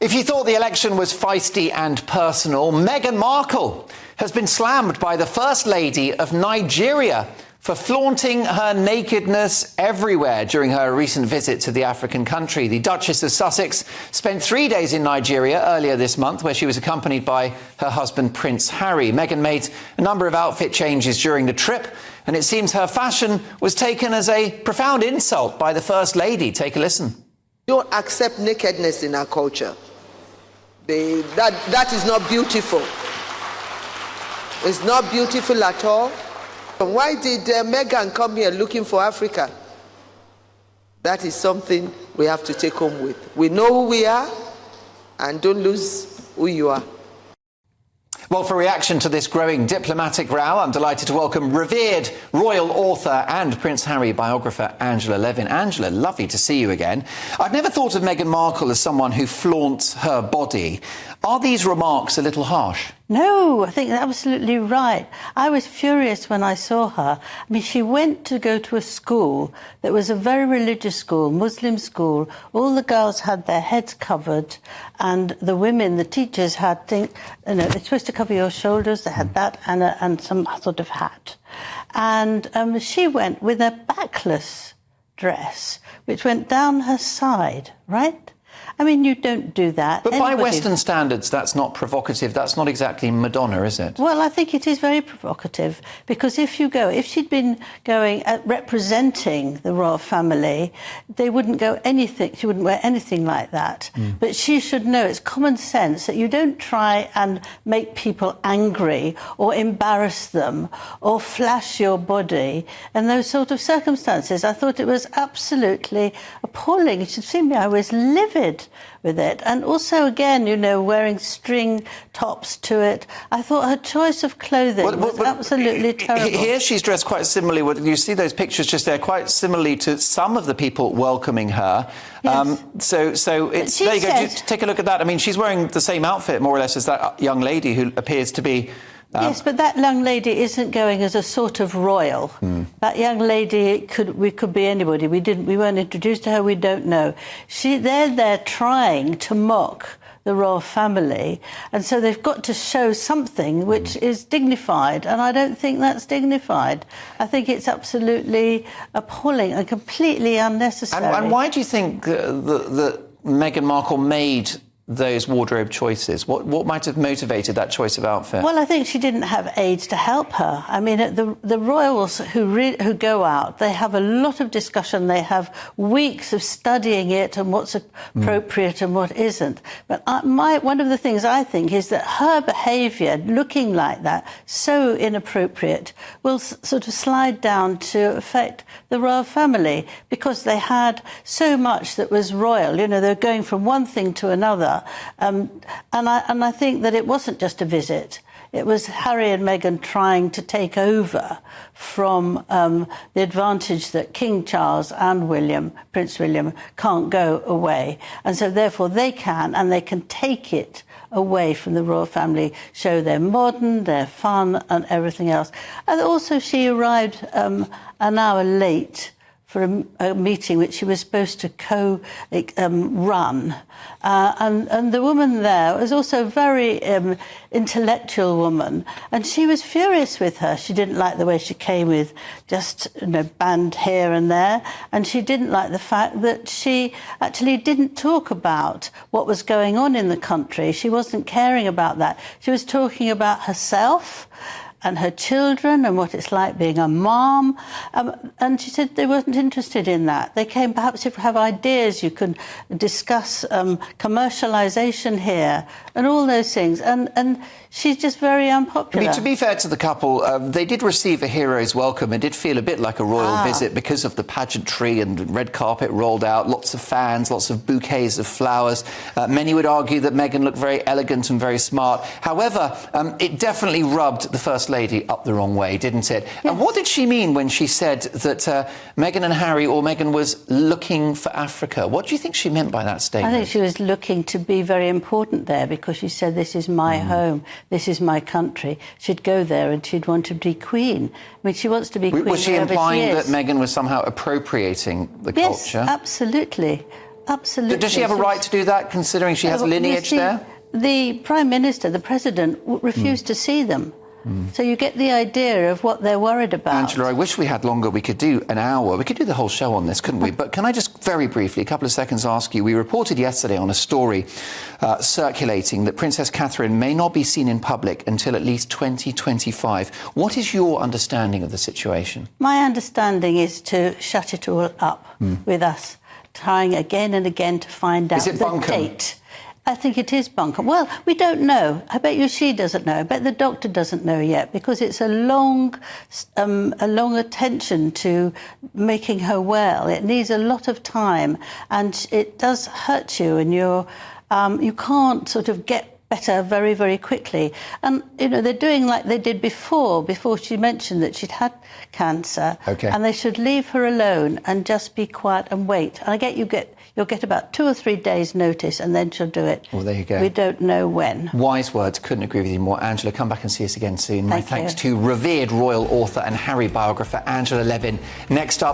If you thought the election was feisty and personal, Meghan Markle has been slammed by the First Lady of Nigeria for flaunting her nakedness everywhere during her recent visit to the African country. The Duchess of Sussex spent 3 days in Nigeria earlier this month, where she was accompanied by her husband, Prince Harry. Meghan made a number of outfit changes during the trip, and it seems her fashion was taken as a profound insult by the First Lady. Take a listen. Don't accept nakedness in our culture. That is not beautiful. It's not beautiful at all. And why did Meghan come here looking for Africa? That is something we have to take home with. We know who we are, and don't lose who you are. Well, for reaction to this growing diplomatic row, I'm delighted to welcome revered royal author and Prince Harry biographer Angela Levin. Angela, lovely to see you again. I've never thought of Meghan Markle as someone who flaunts her body. Are these remarks a little harsh? No, I think absolutely right. I was furious when I saw her. I mean, she went to go to a school that was a very religious school, Muslim school. All the girls had their heads covered, and the women, the teachers, had things, they're supposed to cover your shoulders. They had that and some sort of hat. And she went with a backless dress, which went down her side, right? I mean, you don't do that. But by Western standards, that's not provocative. That's not exactly Madonna, is it? Well, I think it is very provocative, because if she'd been going representing the royal family, they wouldn't go anything. She wouldn't wear anything like that. But she should know, it's common sense that you don't try and make people angry or embarrass them or flash your body in those sort of circumstances. I thought it was absolutely appalling. You should see me. I was livid with it. And also, again, wearing string tops to it. I thought her choice of clothing was absolutely terrible. Here she's dressed quite similarly. You see those pictures just there, quite similarly to some of the people welcoming her. Yes. So it's, there you go, just take a look at that. I mean, she's wearing the same outfit, more or less, as that young lady who appears to be... Yes, but that young lady isn't going as a sort of royal. That young lady could be anybody. We weren't introduced to her. We don't know. They're there trying to mock the royal family, and so they've got to show something which is dignified, and I don't think that's dignified. I think it's absolutely appalling and completely unnecessary. And why do you think that Meghan Markle made those wardrobe choices? What might have motivated that choice of outfit? Well, I think she didn't have aides to help her. I mean, the royals who go out, they have a lot of discussion. They have weeks of studying it and what's appropriate and what isn't. But one of the things I think is that her behaviour, looking like that, so inappropriate, will sort of slide down to affect the royal family, because they had so much that was royal. They're going from one thing to another. And I think that it wasn't just a visit. It was Harry and Meghan trying to take over from the advantage that King Charles and Prince William, can't go away. And so therefore they can, and they can take it away from the royal family, show they're modern, they're fun and everything else. And also she arrived an hour late for a meeting which she was supposed to run. And the woman there was also a very intellectual woman, and she was furious with her. She didn't like the way she came with just band here and there, and she didn't like the fact that she actually didn't talk about what was going on in the country. She wasn't caring about that. She was talking about herself and her children and what it's like being a mom. And she said they weren't interested in that. They came, perhaps if you have ideas, you can discuss commercialisation here and all those things. And she's just very unpopular. I mean, to be fair to the couple, they did receive a hero's welcome. It did feel a bit like a royal visit because of the pageantry and the red carpet rolled out, lots of fans, lots of bouquets of flowers. Many would argue that Meghan looked very elegant and very smart. However, it definitely rubbed the First Lady up the wrong way, didn't it? Yes. And what did she mean when she said that Meghan and Harry, or Meghan, was looking for Africa? What do you think she meant by that statement? I think she was looking to be very important there, because she said, this is my home, this is my country. She'd go there and she'd want to be queen. I mean, she wants to be queen. Was she implying that Meghan was somehow appropriating the culture? Yes, absolutely. Absolutely. Does she have a right to do that, considering she has lineage there? The Prime Minister, the President, refused to see them. So you get the idea of what they're worried about. Angela, I wish we had longer. We could do an hour. We could do the whole show on this, couldn't we? But can I just very briefly, a couple of seconds, ask you, we reported yesterday on a story circulating that Princess Catherine may not be seen in public until at least 2025. What is your understanding of the situation? My understanding is to shut it all up with us, trying again and again to find out the date. I think it is bunkum. Well, we don't know. I bet you she doesn't know. I bet the doctor doesn't know yet, because it's a long attention to making her well. It needs a lot of time, and it does hurt you, and you can't sort of get better very, very quickly. And, you know, they're doing like they did before she mentioned that she'd had cancer. Okay. And they should leave her alone and just be quiet and wait. And you'll get about 2 or 3 days' notice, and then she'll do it. Well, there you go. We don't know when. Wise words. Couldn't agree with you more. Angela, come back and see us again soon. My thanks you. to revered royal author and Harry biographer Angela Levin. Next up,